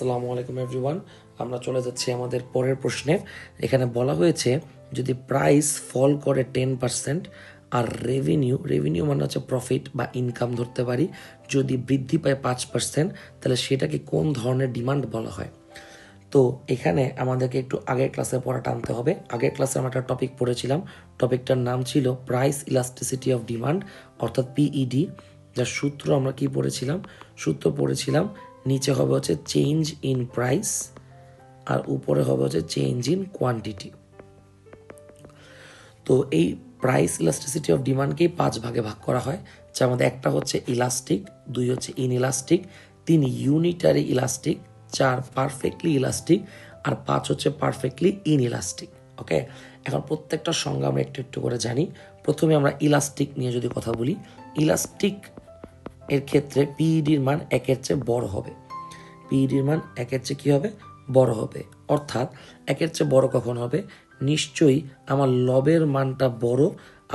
আসসালামু আলাইকুম এভরিওয়ান। আমরা চলে যাচ্ছি আমাদের পরের প্রশ্নে। এখানে বলা হয়েছে যদি প্রাইস ফল করে 10% আর রেভিনিউ মানে হচ্ছে প্রফিট বা ইনকাম ধরতে পারি, যদি বৃদ্ধি পায় 5%, তাহলে সেটাকে কোন ধরনের ডিমান্ড বলা হয়? তো এখানে আমাদেরকে একটু আগের ক্লাসে পড়া টানতে হবে। আগের ক্লাসে আমরা একটা টপিক পড়েছিলাম, টপিকটার নাম ছিল প্রাইস ইলাস্টিসিটি অফ ডিমান্ড, অর্থাৎ পিইডি। যার সূত্র আমরা কি পড়েছিলাম? সূত্র পড়েছিলাম নিচে হবে হচ্ছে চেঞ্জ ইন প্রাইস আর উপরে হবে হচ্ছে চেঞ্জ ইন কোয়ান্টিটি। তো এই প্রাইস ইলাস্টিসিটি অফ ডিমান্ডকেই 5 ভাগে ভাগ করা হয়, যার মধ্যে একটা হচ্ছে ইলাস্টিক, 2 হচ্ছে inelastic, 3 unitary elastic, 4 perfectly elastic আর 5 হচ্ছে পারফেক্টলি ইনইলাস্টিক। ওকে, এখন প্রত্যেকটা সংজ্ঞা আমরা একটু একটু করে জানি। প্রথমে আমরা ইলাস্টিক নিয়ে যদি কথা বলি, ইলাস্টিক এর ক্ষেত্রে পিইডির মান 1-এর চেয়ে বড় হবে। পিইডির মান 1-এর চেয়ে কী হবে? বড় হবে। অর্থাৎ 1-এর চেয়ে বড় কখন হবে? নিশ্চয়ই আমার লবের মানটা বড়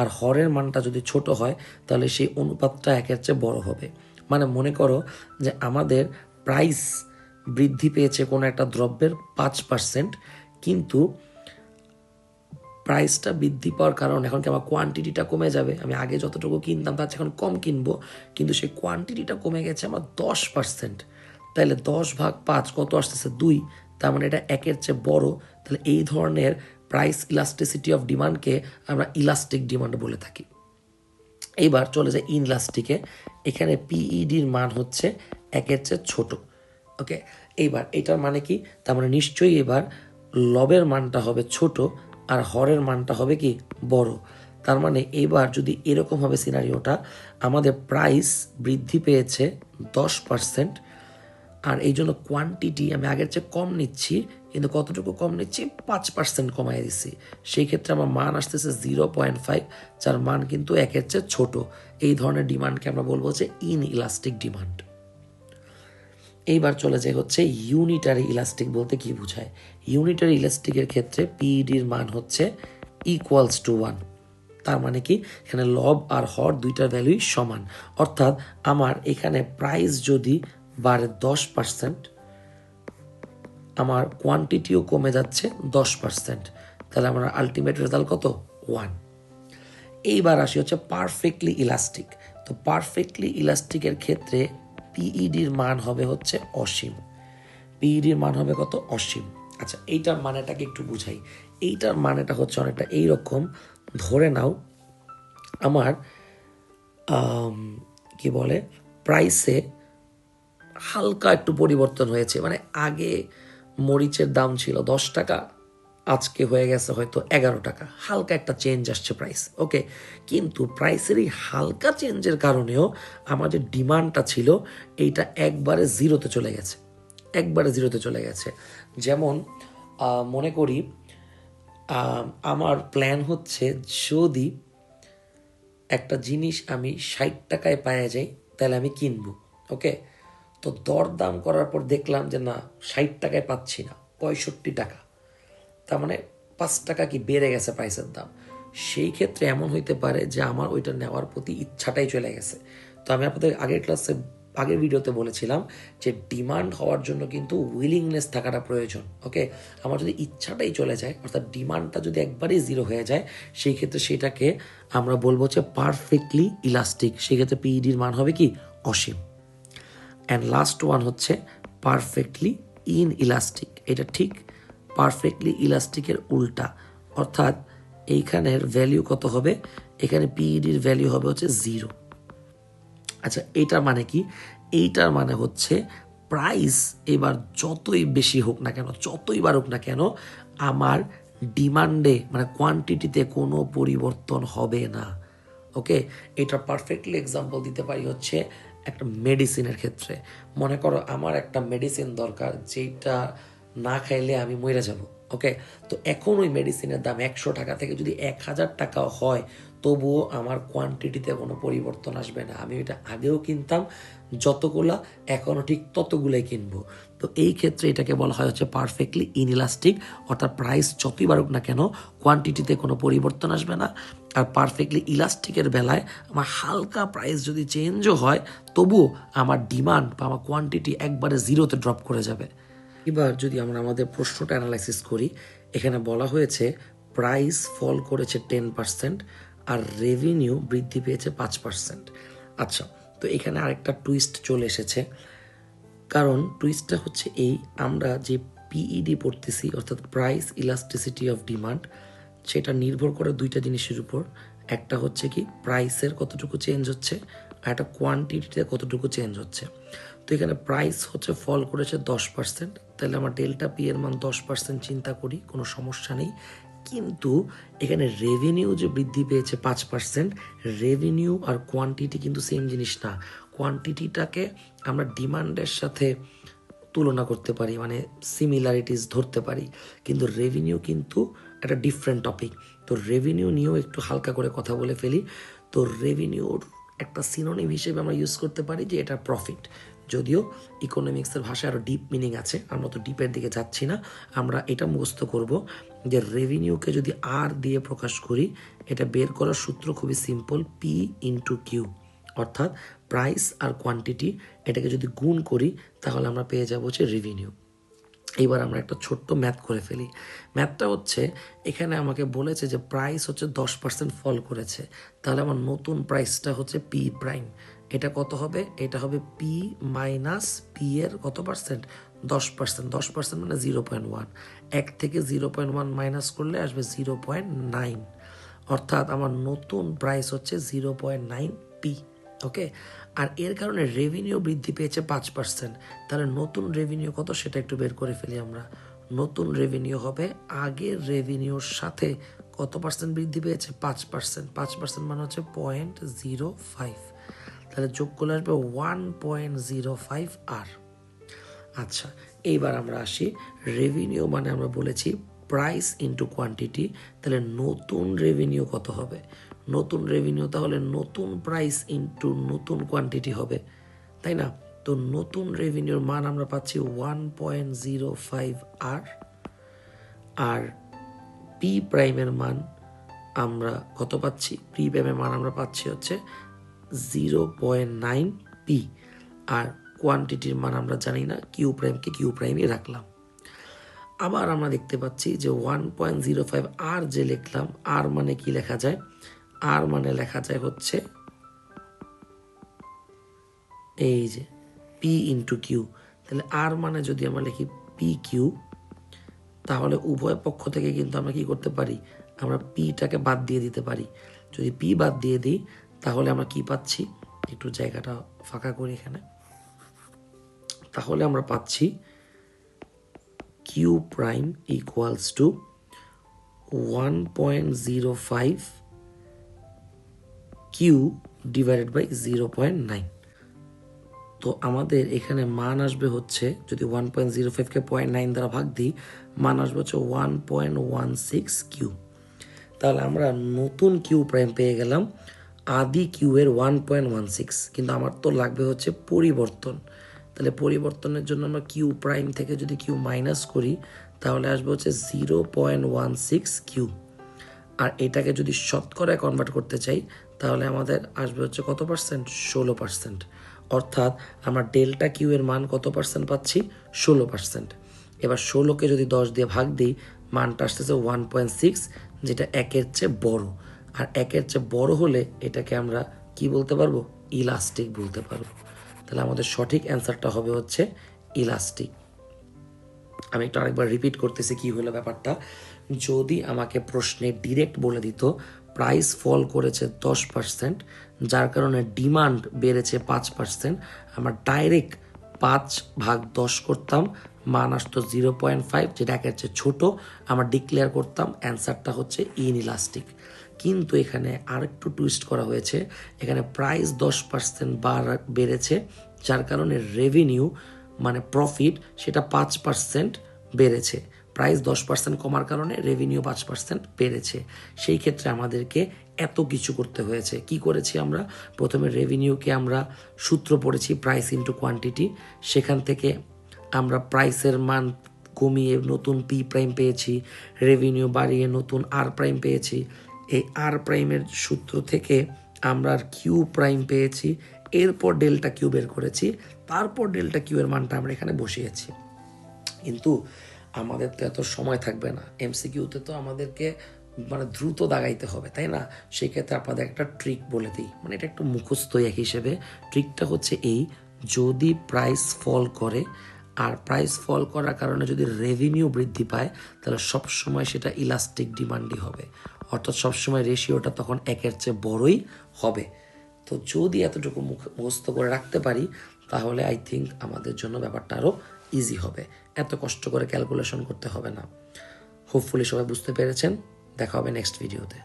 আর হরের মানটা যদি ছোট হয়, তাহলে সেই অনুপাতটা 1-এর চেয়ে বড় হবে। মানে মনে করো যে আমাদের প্রাইস বৃদ্ধি পেয়েছে কোনো একটা দ্রব্যের 5%, কিন্তু প্রাইসটা বৃদ্ধি পাওয়ার কারণে এখন কি আমার কোয়ান্টিটিটা কমে যাবে। আমি আগে যতটুকু কিনতাম তার চেয়ে এখন কম কিনবো, কিন্তু সেই কোয়ান্টিটিটা কমে গেছে আমার 10%। তাহলে 10/5 কত আসতেছে? 2। তার মানে এটা 1-এর চেয়ে বড়। তাহলে এই ধরনের প্রাইস ইলাস্টিসিটি অফ ডিমান্ডকে আমরা ইলাস্টিক ডিমান্ড বলে থাকি। এইবার চলে যায় ইনইলাস্টিকে। এখানে পিইডির মান হচ্ছে 1-এর চেয়ে ছোট। ওকে, এইবার এটার মানে কি? তার মানে নিশ্চয়ই এবার লবের মানটা হবে ছোট আর হরের মানটা হবে কি? বড়। তার মানে এবার যদি এরকম হবে সিনারিওটা, আমাদের প্রাইস বৃদ্ধি পেয়েছে 10%, আর এই জন্য কোয়ান্টিটি আমি আগের চেয়ে কম নিচ্ছি, কিন্তু কতটুকু কম নিচ্ছি? 5% কমাই দিচ্ছি। সেই ক্ষেত্রে আমার মান আসতেছে 0.5, যার মান কিন্তু 1-এর চেয়ে ছোট। এই ধরনের ডিমান্ডকে আমরা বলবো যে ইনইলাস্টিক ডিমান্ড। এইবার চলে যায় হচ্ছে ইউনিটারি ইলাস্টিক বলতে কি বোঝায়। ইউনিটারি ইলাস্টিকের ক্ষেত্রে পিইডির মান হচ্ছে ইকুয়ালস টু 1। তার মানে কি? এখানে লব আর হর দুইটার ভ্যালুই সমান। অর্থাৎ আমার এখানে প্রাইস যদি বাড়ে 10%, আমার কোয়ান্টিটিও কমে যাচ্ছে 10%, তাহলে আমার আলটিমেট রেজাল্ট কত? 1। এইবার আসি হচ্ছে পারফেক্টলি ইলাস্টিক। তো পারফেক্টলি ইলাস্টিকের ক্ষেত্রে পিইডির মান হবে হচ্ছে অসীম। পিইডির মান হবে কত? অসীম। আচ্ছা, এইটার মানেটাকে একটু বুঝাই। এইটার মানেটা হচ্ছে অনেকটা এইরকম। ধরে নাও আমার কি বলে, প্রাইসে হালকা একটু পরিবর্তন হয়েছে। মানে আগে মরিচের দাম ছিল 10 টাকা, আজকে হয়ে গেছে হয়তো 11 টাকা। হালকা একটা চেঞ্জ আসছে প্রাইস। ওকে, কিন্তু প্রাইসের এই হালকা চেঞ্জের কারণেও আমাদের ডিমান্ডটা ছিল এইটা একবারে জিরোতে চলে গেছে। একবারে জিরোতে চলে গেছে। যেমন মনে করি আমার প্ল্যান হচ্ছে যদি একটা জিনিস আমি 60 টাকায় পাওয়া যাই, তাহলে আমি কিনবো। ওকে, তো দরদাম করার পর দেখলাম যে না, 60 টাকায় পাচ্ছি না, 65 টাকা। তার মানে 5 টাকা কি বেড়ে গেছে প্রাইসের দাম। সেই ক্ষেত্রে এমন হইতে পারে যে আমার ওইটা নেওয়ার প্রতি ইচ্ছাটাই চলে গেছে। তো আমি আপনাদের আগের ভিডিওতে বলেছিলাম যে ডিমান্ড হওয়ার জন্য কিন্তু উইলিংনেস থাকাটা প্রয়োজন। ওকে, আমার যদি ইচ্ছাটাই চলে যায়, অর্থাৎ ডিমান্ডটা যদি একবারেই জিরো হয়ে যায়, সেই ক্ষেত্রে সেটাকে আমরা বলবো হচ্ছে পারফেক্টলি ইলাস্টিক। সেক্ষেত্রে পিইডির মান হবে কি? অসীম। অ্যান্ড লাস্ট ওয়ান হচ্ছে পারফেক্টলি ইনইলাস্টিক। এটা ঠিক পারফেক্টলি ইলাস্টিকের উল্টা, অর্থাৎ এইখানের ভ্যালু কত হবে? এখানে পিইডির ভ্যালু হবে হচ্ছে 0। আচ্ছা, এইটার মানে কি? এইটার মানে হচ্ছে প্রাইস এবার যতই বেশি হোক না কেন, যতই বাড়ুক না কেন, আমার ডিমান্ডে মানে কোয়ান্টিটিতে কোনো পরিবর্তন হবে না। ওকে, এটা পারফেক্টলি এক্সাম্পল দিতে পারি হচ্ছে একটা মেডিসিনের ক্ষেত্রে। মনে করো আমার একটা মেডিসিন দরকার, যেটা না খাইলে আমি মরে যাব। ওকে, তো এখন ওই মেডিসিনের দাম 100 টাকা থেকে যদি 1000 টাকাও হয়, তবুও আমার কোয়ান্টিটিতে কোনো পরিবর্তন আসবে না। আমি এটা আগেও কিনতাম যতগুলা, এখনও ঠিক ততগুলোই কিনবো। তো এই ক্ষেত্রে এটাকে বলা হয় হচ্ছে পারফেক্টলি ইনইলাস্টিক, অর্থাৎ প্রাইস যতই বাড়ুক না কেন কোয়ান্টিটিতে কোনো পরিবর্তন আসবে না। আর পারফেক্টলি ইলাস্টিকের বেলায় আমার হালকা প্রাইস যদি চেঞ্জও হয়, তবুও আমার ডিমান্ড বা আমার কোয়ান্টিটি একবারে জিরোতে ড্রপ করে যাবে। এবার যদি আমরা আমাদের প্রশ্নটা অ্যানালাইসিস করি, এখানে বলা হয়েছে প্রাইস ফল করেছে 10% আর রেভিনিউ বৃদ্ধি পেয়েছে 5%। আচ্ছা, তো এখানে আরেকটা টুইস্ট চলে এসেছে, কারণ টুইস্টটা হচ্ছে এই, আমরা যে পিইডি পড়তেছি অর্থাৎ প্রাইস ইলাস্টিসিটি অফ ডিমান্ড, সেটা নির্ভর করে দুইটা জিনিসের উপর। একটা হচ্ছে কি প্রাইসের কতটুকু চেঞ্জ হচ্ছে, আর একটা কোয়ান্টিটিতে কতটুকু চেঞ্জ হচ্ছে। তো এখানে প্রাইস হচ্ছে ফল করেছে 10%, তাহলে আমার ডেল্টা পি এর মান 10% চিন্তা করি, কোনো সমস্যা নেই। কিন্তু এখানে রেভিনিউ যে বৃদ্ধি পেয়েছে 5%, রেভিনিউ আর কোয়ান্টিটি কিন্তু সেম জিনিস না। কোয়ান্টিটিটাকে আমরা ডিমান্ডের সাথে তুলনা করতে পারি, মানে সিমিলারিটিস ধরতে পারি, কিন্তু রেভিনিউ কিন্তু একটা ডিফারেন্ট টপিক। তো রেভিনিউ নিয়েও একটু হালকা করে কথা বলে ফেলি। তো রেভিনিউর একটা সিনোনিম হিসেবে আমরা ইউজ করতে পারি যে এটা প্রফিট, যদিও ইকোনমিক্সের ভাষায় আরও ডিপ মিনিং আছে, আমরা তো ডিপের দিকে যাচ্ছি না। আমরা এটা মুখস্থ করব যে রেভিনিউকে যদি আর দিয়ে প্রকাশ করি, এটা বের করার সূত্র খুবই সিম্পল, পি ইন্টু কিউ, অর্থাৎ প্রাইস আর কোয়ান্টিটি, এটাকে যদি গুণ করি তাহলে আমরা পেয়ে যাবো হচ্ছে রেভিনিউ। এইবার আমরা একটা ছোট্ট ম্যাথ করে ফেলি। ম্যাথটা হচ্ছে, এখানে আমাকে বলেছে যে প্রাইস হচ্ছে 10% ফল করেছে, তাহলে আমার নতুন প্রাইসটা হচ্ছে পি প্রাইম। এটা কত হবে? এটা হবে পি মাইনাস পি এর কত পার্সেন্ট? 10%। 10% মানে 0.1। 1 থেকে 0.1 মাইনাস করলে আসবে 0.9, অর্থাৎ আমার নতুন প্রাইস হচ্ছে 0.9 পি। ওকে, আর এর কারণে রেভিনিউ বৃদ্ধি পেয়েছে 5%, তাহলে নতুন রেভিনিউ কত সেটা একটু বের করে ফেলি আমরা। নতুন রেভিনিউ হবে আগের রেভিনিউর সাথে কত পার্সেন্ট বৃদ্ধি পেয়েছে? 5%। 5% মানে হচ্ছে 0.05, তাহলে যোগ করলে আসবে 1.05 আর। আচ্ছা, এইবার আমরা আসি রেভিনিউ, মানে আমরা বলেছি প্রাইস ইন্টু কোয়ান্টিটি, তাহলে নতুন রেভিনিউ কত হবে? নতুন রেভিনিউ তাহলে নতুন প্রাইস ইন্টু নতুন কোয়ান্টিটি হবে, তাই না? তো নতুন রেভিনিউর মান আমরা পাচ্ছি 1.05 আর, আর পি প্রাইমের মান আমরা কত পাচ্ছি? পি প্রাইমের মান আমরা পাচ্ছি হচ্ছে 0.9 পি, আর কোয়ান্টিটির মান আমরা জানি না, কিউ প্রাইমকে কিউ প্রাইমই রাখলাম। আবার আমরা দেখতে পাচ্ছি যে 1.05 আর যে লিখলাম, আর মানে কি লেখা যায়? আর মানে লেখা যায় হচ্ছে এই যে পি ইন্টু কিউ। তাহলে আর মানে যদি আমরা লিখি পি কিউ, তাহলে উভয় পক্ষ থেকে কিন্তু আমরা কি করতে পারি? আমরা পিটাকে বাদ দিয়ে দিতে পারি। যদি পি বাদ দিয়ে দিই তাহলে আমরা কি পাচ্ছি? একটু জায়গাটা ফাঁকা করি এখানে। তাহলে আমরা পাচ্ছি Q prime equals to 1.05 Q divided by 0.9। তো আমাদের এখানে মান আসবে হচ্ছে, যদি 1.05কে 0.9 দ্বারা ভাগ দিই, মান আসবে হচ্ছে 1.16 কিউ। তাহলে আমরা নতুন কিউ প্রাইম পেয়ে গেলাম আদি কিউ এর 1.16, কিন্তু আমার তো লাগবে হচ্ছে পরিবর্তন। তাহলে পরিবর্তনের জন্য আমরা কিউ প্রাইম থেকে যদি কিউ মাইনাস করি তাহলে আসবে হচ্ছে 0.16 কিউ। আর এটাকে যদি শতকরায় কনভার্ট করতে চাই তাহলে আমাদের আসবে হচ্ছে কত পার্সেন্ট? 16%। অর্থাৎ আমরা ডেল্টা কিউ এর মান কত পার্সেন্ট পাচ্ছি? 16%। এবার 16কে যদি 10 দিয়ে ভাগ দিই, মানটা আসতেছে 1.6, যেটা 1-এর চেয়ে বড়। আর 1-এর চেয়ে বড় হলে এটাকে আমরা কি বলতে পারবো? ইলাস্টিক বলতে পারবো। তাহলে আমাদের সঠিক অ্যান্সারটা হবে হচ্ছে ইলাস্টিক। আমি একটু আরেকবার রিপিট করতেছি কি হলো ব্যাপারটা। যদি আমাকে প্রশ্নে ডিরেক্ট বলে দিত প্রাইস ফল করেছে 10%, যার কারণে ডিমান্ড বেড়েছে 5%, আমরা ডাইরেক্ট 5/10 করতাম, মান আসতো 0.5, যেটা একের চেয়ে ছোট, আমরা ডিক্লেয়ার করতাম অ্যান্সারটা হচ্ছে ইনইলাস্টিক। কিন্তু এখানে আরেকটু টুইস্ট করা হয়েছে, এখানে প্রাইস 10% বেড়েছে, যার কারণে রেভিনিউ মানে প্রফিট সেটা 5% বেড়েছে। প্রাইস 10% কমার কারণে রেভিনিউ 5% বেড়েছে। সেই ক্ষেত্রে আমাদেরকে এত কিছু করতে হয়েছে। কি করেছি আমরা? প্রথমে রেভিনিউকে আমরা সূত্র পড়েছি প্রাইস ইন্টু কোয়ান্টিটি, সেখান থেকে আমরা প্রাইসের মান কমিয়ে নতুন পি প্রাইম পেয়েছি, রেভিনিউ বাড়িয়ে নতুন আর প্রাইম পেয়েছি। এই আর প্রাইমের সূত্র থেকে আমরা কিউ প্রাইম পেয়েছি, এরপর ডেল্টা কিউ বের করেছি, তারপর ডেল্টা কিউ এর মানটা আমরা এখানে বসিয়েছি। কিন্তু আমাদের তো এত সময় থাকবে না, এমসিকিউতে তো আমাদেরকে মানে দ্রুত দাগাইতে হবে, তাই না? সেক্ষেত্রে আপনাদের একটা ট্রিক বলে দিই, মানে এটা একটু মুখস্থ এক হিসেবে। ট্রিকটা হচ্ছে এই, যদি প্রাইস ফল করে আর প্রাইস ফল করার কারণে যদি রেভিনিউ বৃদ্ধি পায়, তাহলে সবসময় সেটা ইলাস্টিক ডিমান্ডই হবে, অর্থাৎ সবসময় রেশিওটা তখন একের চেয়ে বড়ই হবে। তো যদি এতটুকু মুখস্থ করে রাখতে পারি, তাহলে আই থিঙ্ক আমাদের জন্য ব্যাপারটা আরও ইজি হবে, এত কষ্ট করে ক্যালকুলেশন করতে হবে না। হোপফুলি সবাই বুঝতে পেরেছেন। দেখা হবে নেক্সট ভিডিওতে।